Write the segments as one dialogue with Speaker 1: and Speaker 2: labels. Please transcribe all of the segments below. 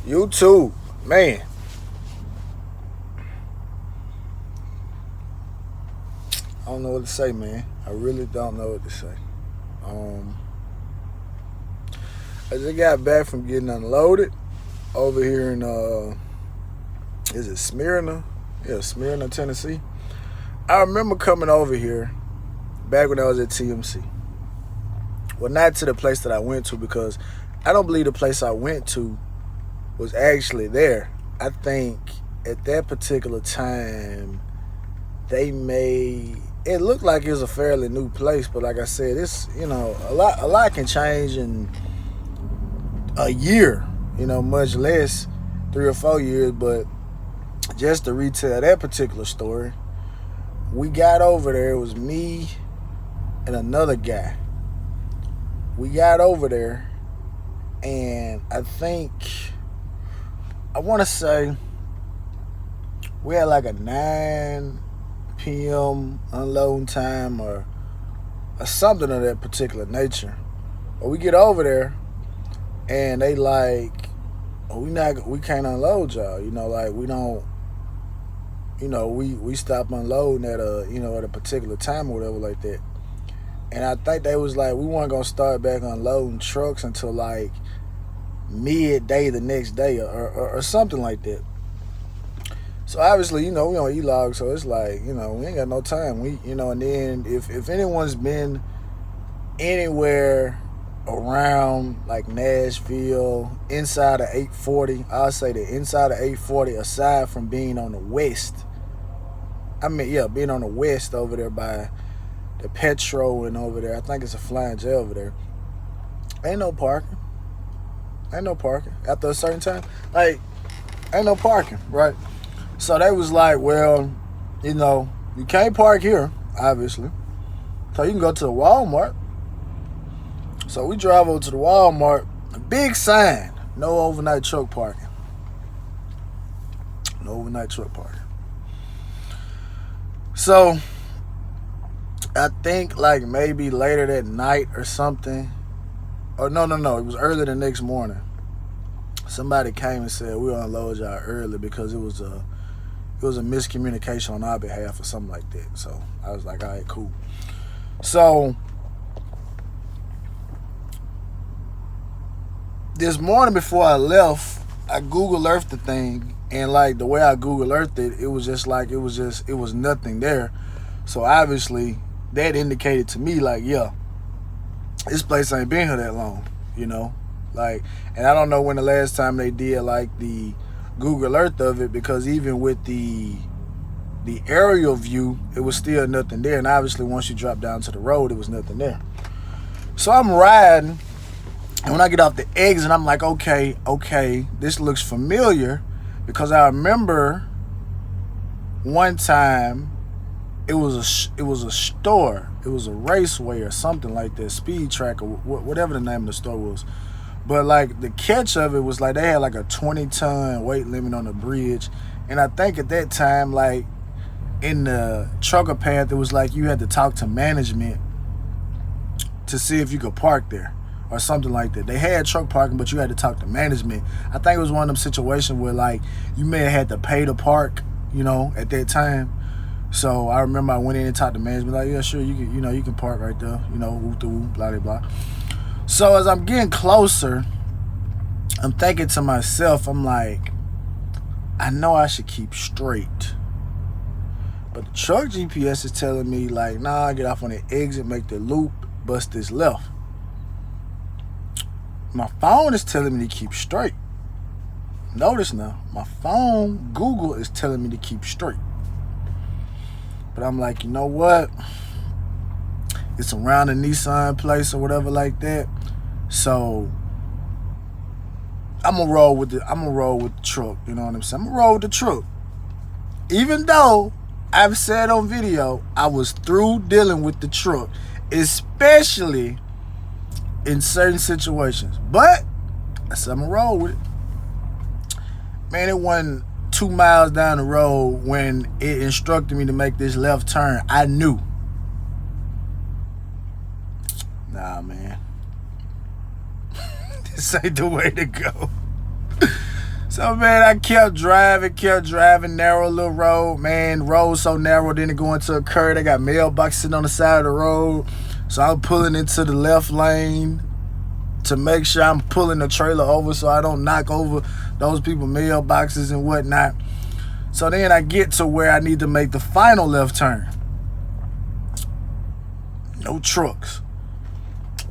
Speaker 1: YouTube, man. I don't know what to say, man. I really don't know what to say. Um, I just got back from getting unloaded over here in is it Smyrna? Yeah, Smyrna, Tennessee. I remember coming over here back when I was at TMC. Well, not to the place that I went to because I don't believe the place I went to was actually there. I think at that particular time they made it looked like it was a fairly new place, but like I said, it's a lot can change in a year, much less 3 or 4 years. But just to retell that particular story, we got over there. It was me and another guy. We got over there, and I want to say we had like a 9 p.m. unloading time or something of that particular nature. But we get over there, and they like, oh, we can't unload y'all. Like we don't. We stop unloading at a particular time or whatever like that. And I think they was like, we weren't gonna start back unloading trucks until like midday the next day or something like that. So obviously, we on E-log, so it's like, we ain't got no time. And then if anyone's been anywhere around like Nashville, inside of 840, I'll say that inside of 840, aside from being on the west, being on the west over there by the Petro and over there, I think it's a Flying J over there. Ain't no parking. After a certain time, like, ain't no parking, right? So they was like, well, you can't park here, obviously. So you can go to the Walmart. So we drive over to the Walmart. A big sign, no overnight truck parking. No overnight truck parking. So I think like maybe later that night or something. Or no. It was early the next morning. Somebody came and said we'll unload y'all early because it was a miscommunication on our behalf or something like that. So I was like, all right, cool. So this morning before I left, I Google Earthed the thing, and like the way I Google Earthed it, it was just like it was nothing there. So obviously that indicated to me like, yeah, this place ain't been here that long, Like, and I don't know when the last time they did like the Google Earth of it, because even with the aerial view, it was still nothing there. And obviously once you drop down to the road, it was nothing there. So I'm riding, and when I get off the exit, I'm like, okay, this looks familiar, because I remember one time it was a store, it was a raceway or something like that, speed track or whatever the name of the store was. But like the catch of it was like they had like a 20-ton weight limit on the bridge, and I think at that time, like in the trucker path, it was like you had to talk to management to see if you could park there or something like that. They had truck parking, but you had to talk to management. I think it was one of them situations where like you may have had to pay to park, at that time. So I remember I went in and talked to management, like, yeah, sure, you can park right there, woo to woo, blah blah blah. So as I'm getting closer, I'm thinking to myself, I'm like, I know I should keep straight, but the truck GPS is telling me like, nah, get off on the exit, make the loop, bust this left. My phone is telling me to keep straight. Notice now, my phone, Google, is telling me to keep straight. But I'm like, you know what? It's around the Nissan place or whatever like that. So I'm gonna roll with the truck. You know what I'm saying? I'm gonna roll with the truck. Even though I've said on video I was through dealing with the truck, especially in certain situations. But I said I'm gonna roll with it. Man, it wasn't 2 miles down the road when it instructed me to make this left turn. I knew. Nah, man. This ain't the way to go. So man, I kept driving, narrow little road, man. Road so narrow, then it go into a curve. They got mailboxes sitting on the side of the road. So I'm pulling into the left lane to make sure I'm pulling the trailer over so I don't knock over those people's mailboxes and whatnot. So then I get to where I need to make the final left turn. No trucks.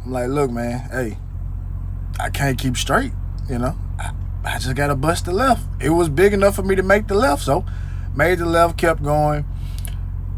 Speaker 1: I'm like, look, man, hey, I can't keep straight, you know. I just gotta bust the left. It was big enough for me to make the left, so made the left, kept going.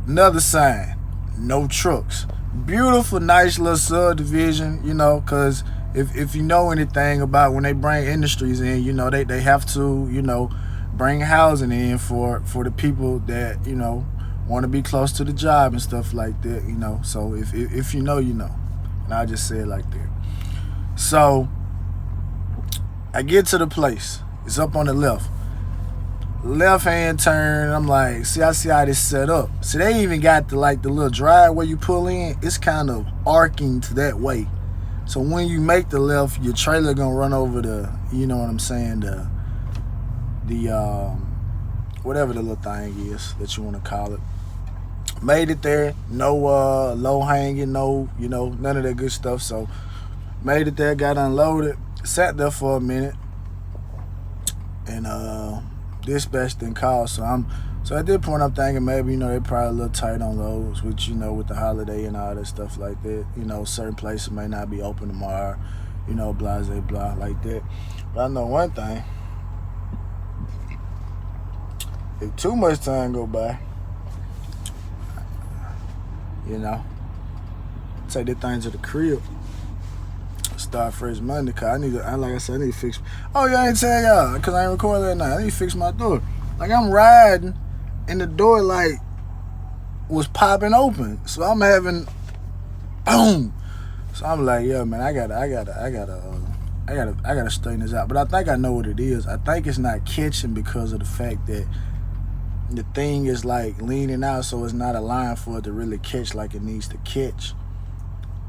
Speaker 1: Another sign, no trucks. Beautiful, nice little subdivision, you know, because if you know anything about when they bring industries in, you know, they have to, you know, bring housing in for the people that, you know, want to be close to the job and stuff like that, you know. So if you know, you know. And I just say it like that. So I get to the place. It's up on the left. Left hand turn. I'm like, I see how this set up. See, they even got the little driveway you pull in. It's kind of arcing to that way. So when you make the left, your trailer gonna run over the, you know what I'm saying, the whatever the little thing is that you want to call it. Made it there. No low hanging, no, you know, none of that good stuff. So made it there, got unloaded. Sat there for a minute, and dispatch didn't call. So at that point I'm thinking maybe, you know, they're probably a little tight on loads, which, you know, with the holiday and all that stuff like that, you know, certain places may not be open tomorrow, you know, blah blah like that. But I know one thing: if too much time go by, you know, take that thing to the crib. Start fresh Monday, cause I need to fix. Oh yeah, I ain't tell y'all, cause I ain't recorded that night. I need to fix my door. Like I'm riding, and the door like was popping open, so I'm having boom. So I'm like, yeah, man, I gotta straighten this out. But I think I know what it is. I think it's not catching because of the fact that the thing is like leaning out, so it's not aligned for it to really catch like it needs to catch.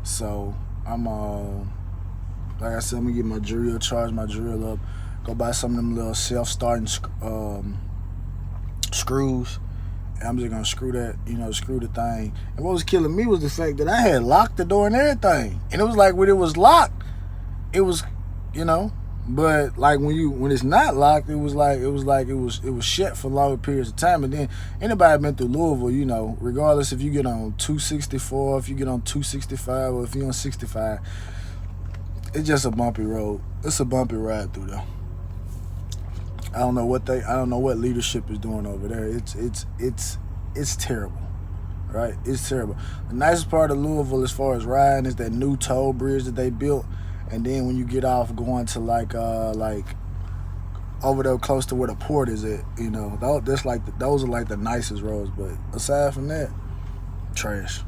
Speaker 1: So I'm like I said, I'm gonna get my drill, charge my drill up, go buy some of them little self-starting screws, and I'm just gonna screw the thing. And what was killing me was the fact that I had locked the door and everything, and it was like when it was locked, it was, you know, but like when it's not locked, it was shut for longer periods of time. And then anybody been through Louisville, you know, regardless if you get on 264, if you get on 265, or if you're on 65. It's just a bumpy road. It's a bumpy ride through there. I don't know what leadership is doing over there. It's terrible, right? It's terrible. The nicest part of Louisville as far as riding is that new toll bridge that they built, and then when you get off going to like over there close to where the port is at, you know, those are like the nicest roads. But aside from that, trash.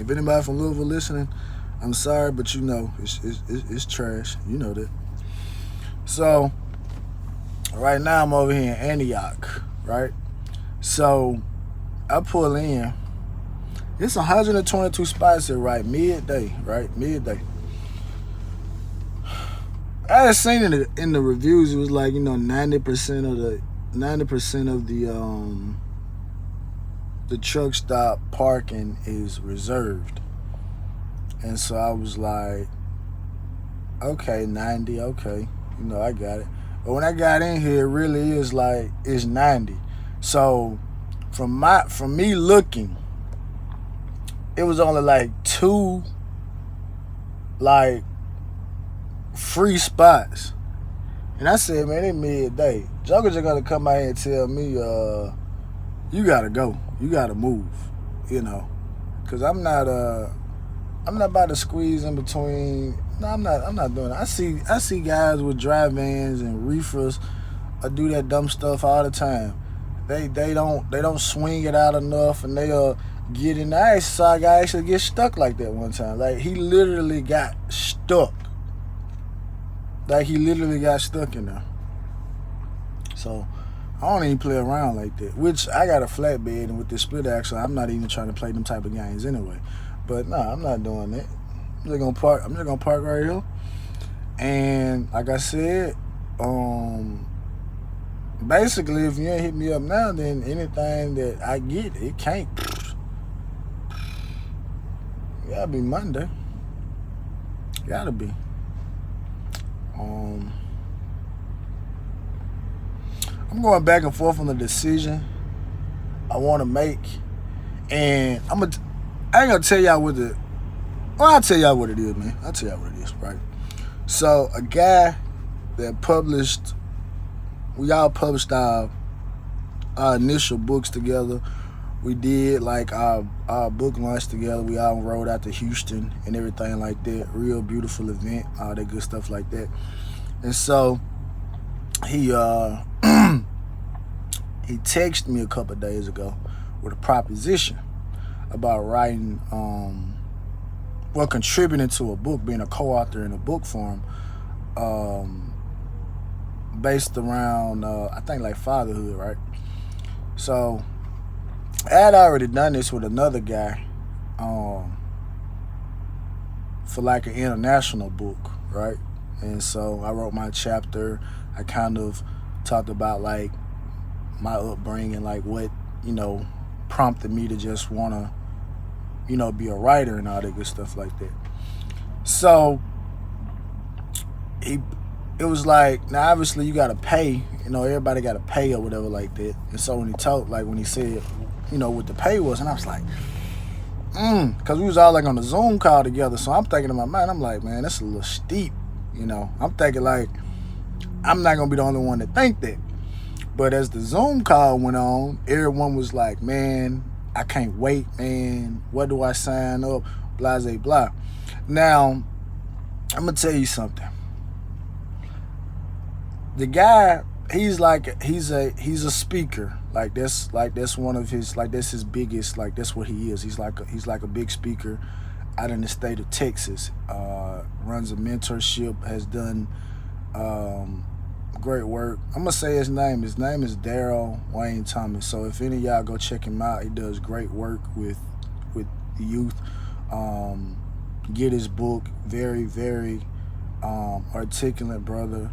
Speaker 1: If anybody from Louisville listening, I'm sorry, but you know, it's trash. You know that. So, right now I'm over here in Antioch, right? So, I pull in. It's 122 spots here, right? Midday. I had seen it in the reviews. It was like, you know, 90% of the truck stop parking is reserved. And so I was like, okay, 90, okay, you know, I got it. But when I got in here, it really is like, it's 90. So from me looking, it was only like 2 like free spots. And I said, man, it's midday. Jokers are gonna come out here and tell me, you gotta go, you gotta move, you know, cause I'm not about to squeeze in between. No, I'm not doing it. I see guys with dry vans and reefers do that dumb stuff all the time. They don't swing it out enough, and they'll get in. I saw a guy actually get stuck like that one time. Like he literally got stuck. In there. So I don't even play around like that. Which I got a flatbed, and with this split axle, I'm not even trying to play them type of games anyway. But no, I'm not doing that. I'm just gonna park right here. And like I said, Um, basically, if you ain't hit me up now, then anything that I get, it can't. Gotta be Monday. Gotta be. Um, I'm going back and forth on the decision I want to make, and I ain't gonna tell y'all what the. Well, I'll tell y'all what it is, man. I'll tell y'all what it is, right? So, a guy that published, we all published our initial books together. We did like our book launch together. We all rode out to Houston and everything like that. Real beautiful event, all that good stuff like that. And so he he texted me a couple of days ago with a proposition about writing, contributing to a book, being a co-author in a book form, based around I think like fatherhood, right? So I had already done this with another guy, for like an international book, right? And so I wrote my chapter. I kind of talked about like my upbringing, like what, prompted me to just want to, be a writer and all that good stuff like that. So it was like, now obviously you got to pay, everybody got to pay or whatever like that. And so when he said, what the pay was, and I was like, because we was all like on a Zoom call together. So I'm thinking in my mind, I'm like, man, that's a little steep. I'm thinking like, I'm not going to be the only one to think that. But as the Zoom call went on, everyone was like, man, I can't wait, man. What do I sign up? Blah, blah, blah. Now, I'm going to tell you something. The guy, he's a speaker. That's one of his, that's his biggest, that's what he is. He's like a big speaker out in the state of Texas. Runs a mentorship, has done great work. I'm gonna say his name. His name is Daryl Wayne Thomas. So if any of y'all go check him out, he does great work with the youth. Get his book. Very, very articulate brother.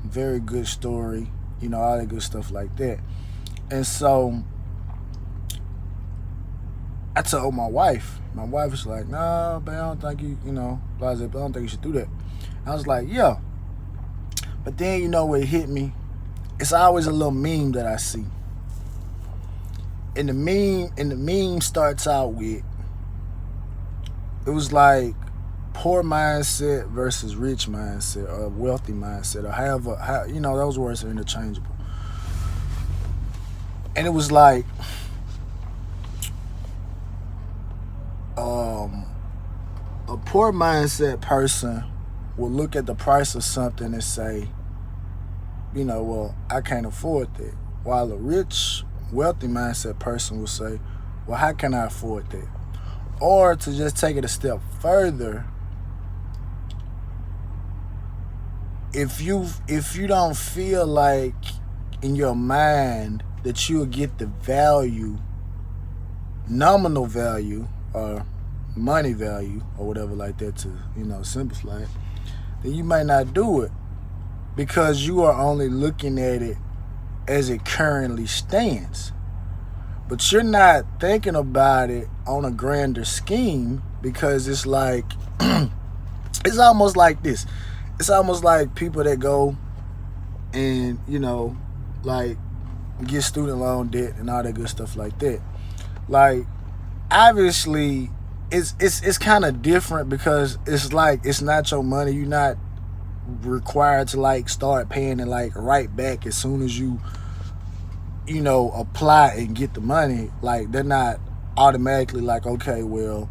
Speaker 1: Very good story. All that good stuff like that. And so I told my wife. My wife was like, "Nah, but I don't think you, blah, blah, blah, I don't think you should do that." I was like, "Yeah." But then, what hit me? It's always a little meme that I see. And the meme starts out with, it was like poor mindset versus rich mindset, or wealthy mindset, or however, those words are interchangeable. And it was like, a poor mindset person will look at the price of something and say, well, I can't afford that. While a rich, wealthy mindset person will say, well, how can I afford that? Or to just take it a step further, if you don't feel like in your mind that you'll get the value, nominal value, or money value, or whatever like that, to simplify it, then you might not do it, because you are only looking at it as it currently stands. But you're not thinking about it on a grander scheme, because it's like it's almost like this. It's almost like people that go and like get student loan debt and all that good stuff like that. Like, obviously it's kind of different, because it's like, it's not your money. You're not required to like start paying it like right back as soon as you apply and get the money. Like, they're not automatically like, okay, well,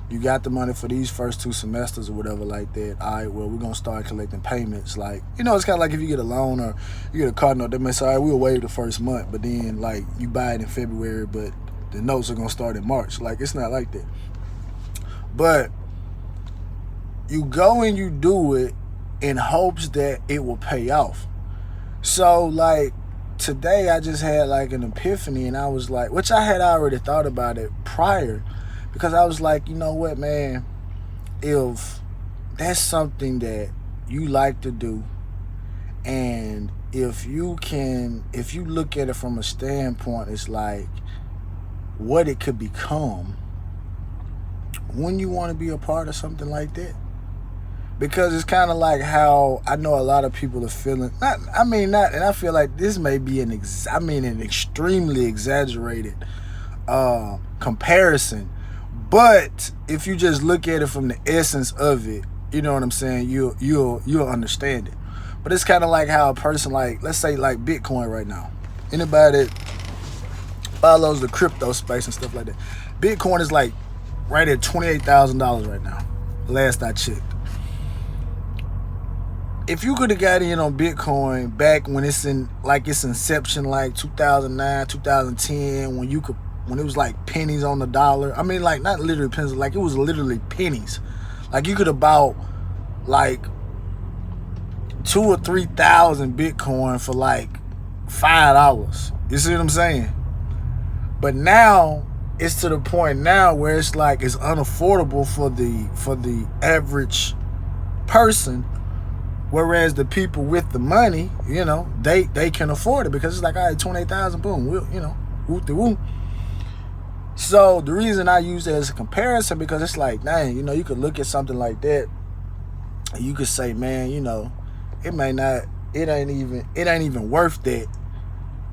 Speaker 1: you got the money for these first 2 semesters or whatever like that. All right, well, we're going to start collecting payments. Like, it's kind of like if you get a loan or you get a car note, they may say, all right, we'll waive the first month, but then like you buy it in February, but the notes are going to start in March. Like, it's not like that. But you go and you do it in hopes that it will pay off. So like today I just had like an epiphany, and I was like, which I had already thought about it prior, because I was like, you know what, man, if that's something that you like to do And if you look at it from a standpoint, it's like what it could become, when you want to be a part of something like that. Because it's kind of like how I know a lot of people are feeling. And I feel like this may be an extremely exaggerated comparison. But if you just look at it from the essence of it, you know what I'm saying, you'll understand it. But it's kind of like how a person, like, let's say like Bitcoin right now. Anybody that follows the crypto space and stuff like that, Bitcoin is like right at $28,000 right now. Last I checked. If you could have got in on Bitcoin back when it's in like its inception, like 2009, 2010, when it was like pennies on the dollar. I mean, like not literally pennies, like it was literally pennies. Like you could have bought like 2,000 or 3,000 Bitcoin for like $5. You see what I'm saying? But now it's to the point now where it's like it's unaffordable for the average person. Whereas the people with the money, you know, they can afford it because it's like, all right, 28,000, boom, whoop de whoop. So the reason I use that as a comparison, because it's like, dang, you know, you could look at something like that and you could say, man, you know, it ain't even worth that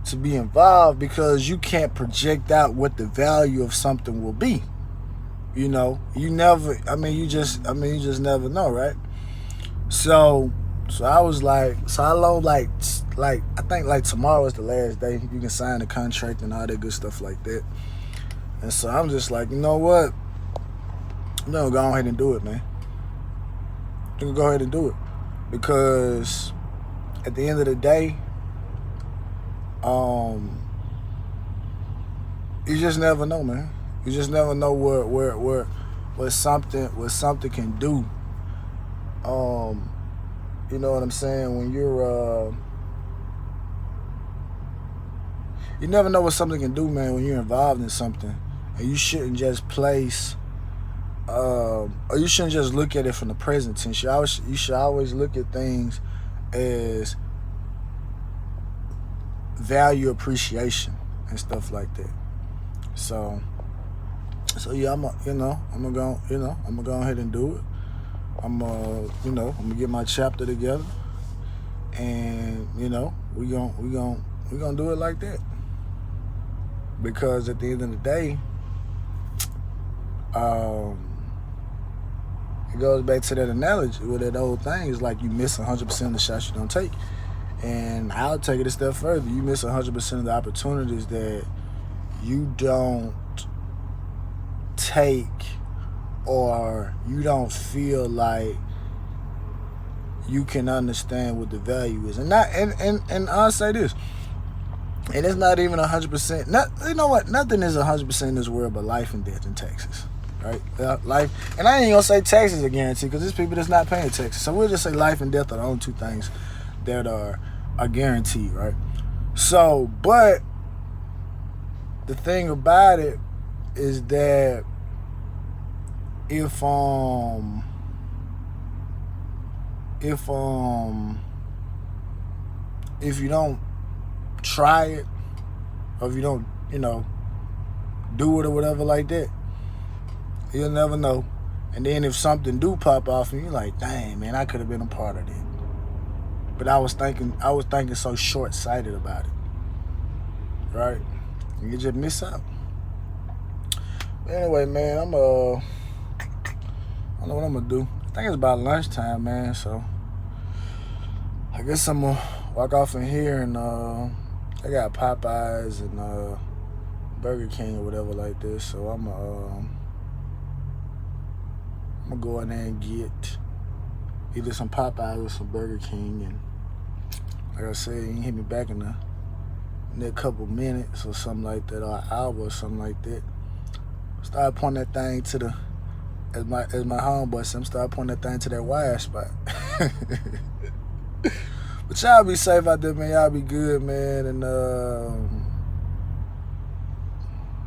Speaker 1: to be involved, because you can't project out what the value of something will be. You know, you just never know, right? So I was like, I load like I think like tomorrow is the last day you can sign the contract and all that good stuff like that. And so I'm just like, you know what? I'm gonna go ahead and do it, man. I'm gonna go ahead and do it. Because at the end of the day, you just never know, man. You just never know what something can do. You know what I'm saying? When you're, you never know what something can do, man, when you're involved in something. And you shouldn't just or you shouldn't just look at it from the present tense. You should always look at things as value appreciation and stuff like that. So yeah, I'm gonna go ahead and do it. I'm gonna get my chapter together, and we gonna do it like that. Because at the end of the day, it goes back to that analogy with that old thing. It's like you miss 100% of the shots you don't take, and I'll take it a step further. You miss 100% of the opportunities that you don't take, or you don't feel like you can understand what the value is. And I'll say this, and it's not even 100%. You know what? Nothing is 100% in this world but life and death and taxes, right? Life, and I ain't gonna say taxes are guaranteed, because there's people that's not paying taxes. So we'll just say life and death are the only two things that are guaranteed, right? So, but the thing about it is that if you don't try it, or if you don't, do it or whatever like that, you'll never know. And then if something do pop off and you're like, dang, man, I could have been a part of that. But I was thinking so short-sighted about it, right? And you just miss out. But anyway, man, I don't know what I'm gonna do. I think it's about lunchtime, man, so I guess I'm gonna walk off in here, and I got Popeyes and Burger King or whatever like this, so I'm gonna go in there and get either some Popeyes or some Burger King. And like I said, you can hit me back in a couple minutes or something like that, or an hour or something like that. Start pointing that thing to the, as my homeboy said, start pointing that thing to that wire spot. But y'all be safe out there, man. Y'all be good, man. And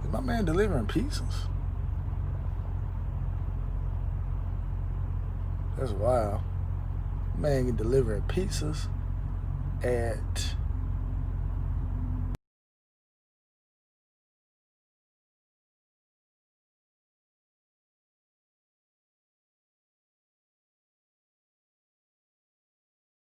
Speaker 1: is my man delivering pizzas? That's wild. Man, delivering pizzas. at